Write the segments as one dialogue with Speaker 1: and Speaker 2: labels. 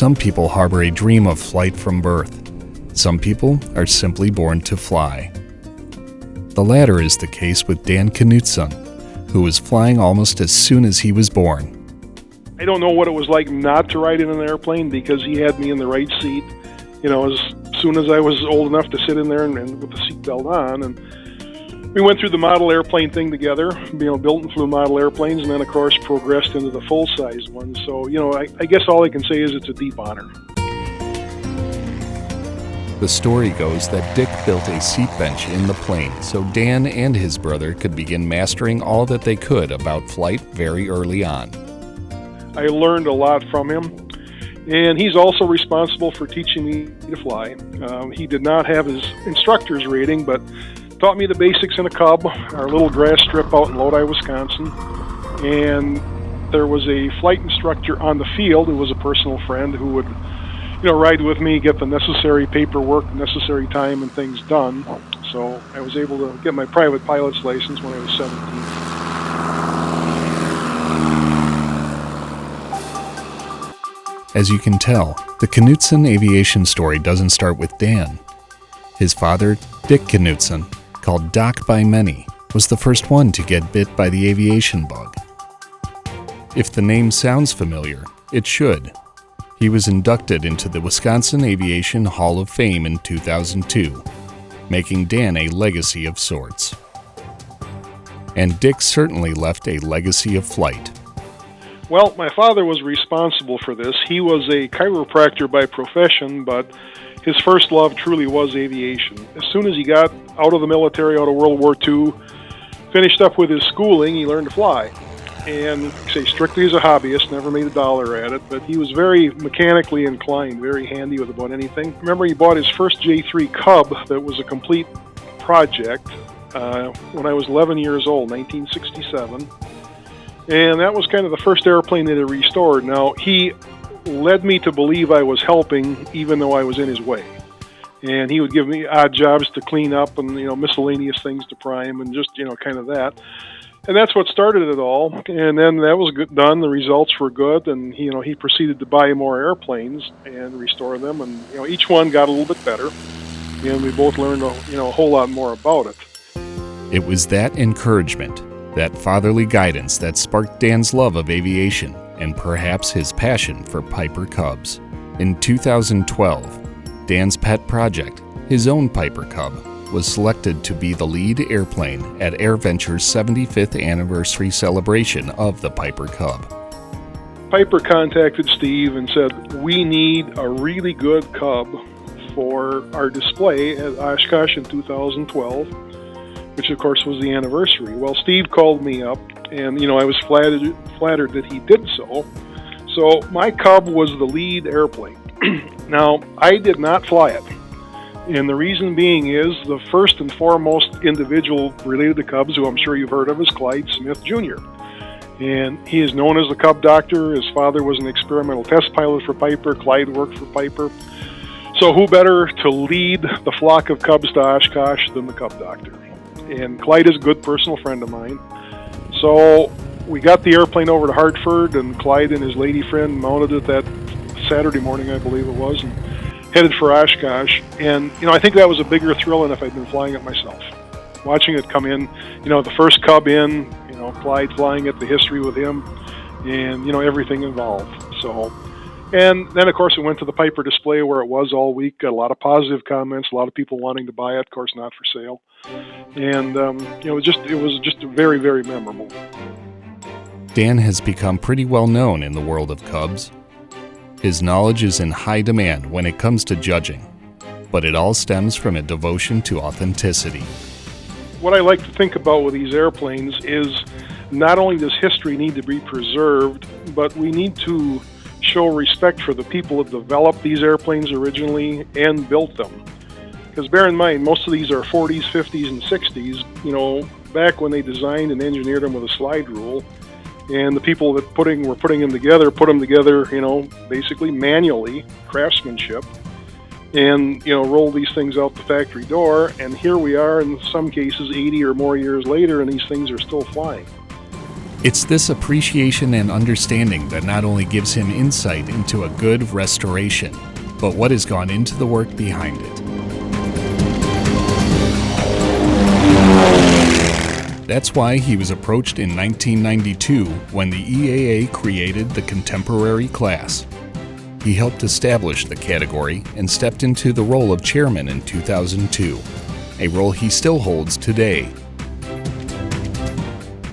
Speaker 1: Some people harbor a dream of flight from birth. Some people are simply born to fly. The latter is the case with Dan Canuteson, who was flying almost as soon as he was born.
Speaker 2: I don't know what it was like not to ride in an airplane because he had me in the right seat, as soon as I was old enough to sit in there and with the seatbelt on. And we went through the model airplane thing together, built and flew model airplanes, and then, of course, progressed into the full-size ones. So, I guess all I can say is it's a deep honor.
Speaker 1: The story goes that Dick built a seat bench in the plane so Dan and his brother could begin mastering all that they could about flight very early on.
Speaker 2: I learned a lot from him, and he's also responsible for teaching me to fly. He did not have his instructor's rating, but taught me the basics in a Cub, our little grass strip out in Lodi, Wisconsin. And there was a flight instructor on the field who was a personal friend who would ride with me, get the necessary paperwork, necessary time and things done. So I was able to get my private pilot's license when I was 17.
Speaker 1: As you can tell, the Knutson aviation story doesn't start with Dan. His father, Dick Canuteson, called Doc by many, was the first one to get bit by the aviation bug. If the name sounds familiar, it should. He was inducted into the Wisconsin Aviation Hall of Fame in 2002, making Dan a legacy of sorts. And Dick certainly left a legacy of flight.
Speaker 2: Well, my father was responsible for this. He was a chiropractor by profession, but his first love truly was aviation. As soon as he got out of the military, out of World War II, finished up with his schooling, he learned to fly. And say strictly as a hobbyist, never made a dollar at it, but he was very mechanically inclined, very handy with about anything. Remember, he bought his first J3 Cub that was a complete project when I was 11 years old, 1967. And that was kind of the first airplane that he restored. Now, he led me to believe I was helping, even though I was in his way. And he would give me odd jobs to clean up and, miscellaneous things to prime and just, kind of that. And that's what started it all. And then that was done. The results were good. And, he proceeded to buy more airplanes and restore them. And, each one got a little bit better. And we both learned, a whole lot more about it.
Speaker 1: It was that encouragement, that fatherly guidance that sparked Dan's love of aviation and perhaps his passion for Piper Cubs. In 2012, Dan's pet project, his own Piper Cub, was selected to be the lead airplane at AirVenture's 75th anniversary celebration of the Piper Cub.
Speaker 2: Piper contacted Steve and said, we need a really good Cub for our display at Oshkosh in 2012, which of course was the anniversary. Well, Steve called me up, and I was flattered that he did so. So my Cub was the lead airplane. Now, I did not fly it. And the reason being is the first and foremost individual related to Cubs, who I'm sure you've heard of, is Clyde Smith Jr. And he is known as the Cub Doctor. His father was an experimental test pilot for Piper. Clyde worked for Piper. So who better to lead the flock of Cubs to Oshkosh than the Cub Doctor? And Clyde is a good personal friend of mine. So we got the airplane over to Hartford, and Clyde and his lady friend mounted it that Saturday morning, I believe it was, and headed for Oshkosh. And, I think that was a bigger thrill than if I'd been flying it myself. Watching it come in, the first Cub in, Clyde flying it, the history with him, and, everything involved. So, and then, of course, it went to the Piper display where it was all week. Got a lot of positive comments, a lot of people wanting to buy it, of course, not for sale. And, it was just very, very memorable.
Speaker 1: Dan has become pretty well known in the world of Cubs. His knowledge is in high demand when it comes to judging, but it all stems from a devotion to authenticity.
Speaker 2: What I like to think about with these airplanes is not only does history need to be preserved, but we need to show respect for the people that developed these airplanes originally and built them. Because bear in mind, most of these are 40s, 50s, and 60s, back when they designed and engineered them with a slide rule. And the people that were putting them together, basically manually, craftsmanship, and, roll these things out the factory door. And here we are, in some cases, 80 or more years later, and these things are still flying.
Speaker 1: It's this appreciation and understanding that not only gives him insight into a good restoration, but what has gone into the work behind it. That's why he was approached in 1992 when the EAA created the Contemporary class. He helped establish the category and stepped into the role of chairman in 2002, a role he still holds today.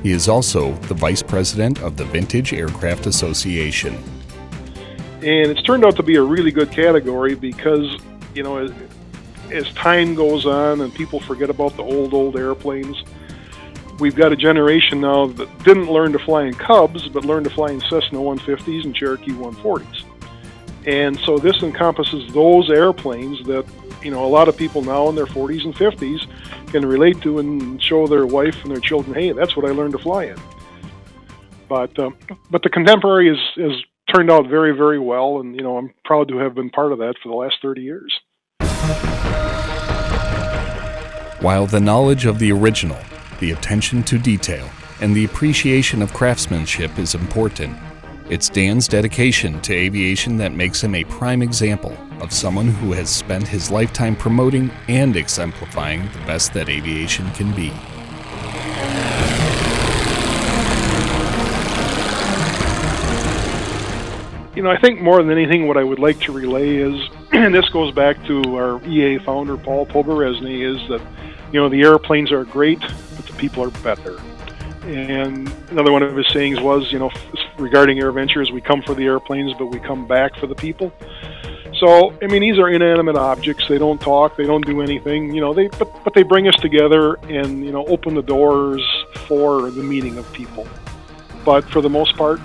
Speaker 1: He is also the vice president of the Vintage Aircraft Association.
Speaker 2: And it's turned out to be a really good category because, as time goes on and people forget about the old airplanes, we've got a generation now that didn't learn to fly in Cubs, but learned to fly in Cessna 150s and Cherokee 140s. And so this encompasses those airplanes that, a lot of people now in their 40s and 50s can relate to and show their wife and their children, hey, that's what I learned to fly in. But the Contemporary has turned out very, very well, and, I'm proud to have been part of that for the last 30 years.
Speaker 1: While the knowledge of the original, the attention to detail, and the appreciation of craftsmanship is important, it's Dan's dedication to aviation that makes him a prime example of someone who has spent his lifetime promoting and exemplifying the best that aviation can be.
Speaker 2: I think more than anything what I would like to relay is, and this goes back to our EA founder, Paul Poberesny, is that, the airplanes are great, but the people are better. And another one of his sayings was, regarding Air Ventures, we come for the airplanes, but we come back for the people. So, these are inanimate objects. They don't talk. They don't do anything. But they bring us together and, open the doors for the meeting of people. But for the most part,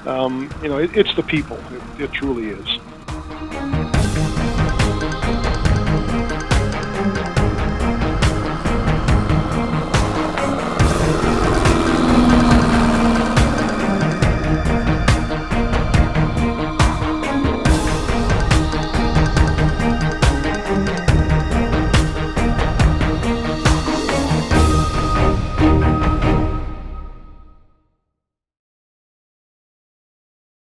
Speaker 2: it's the people. It truly is.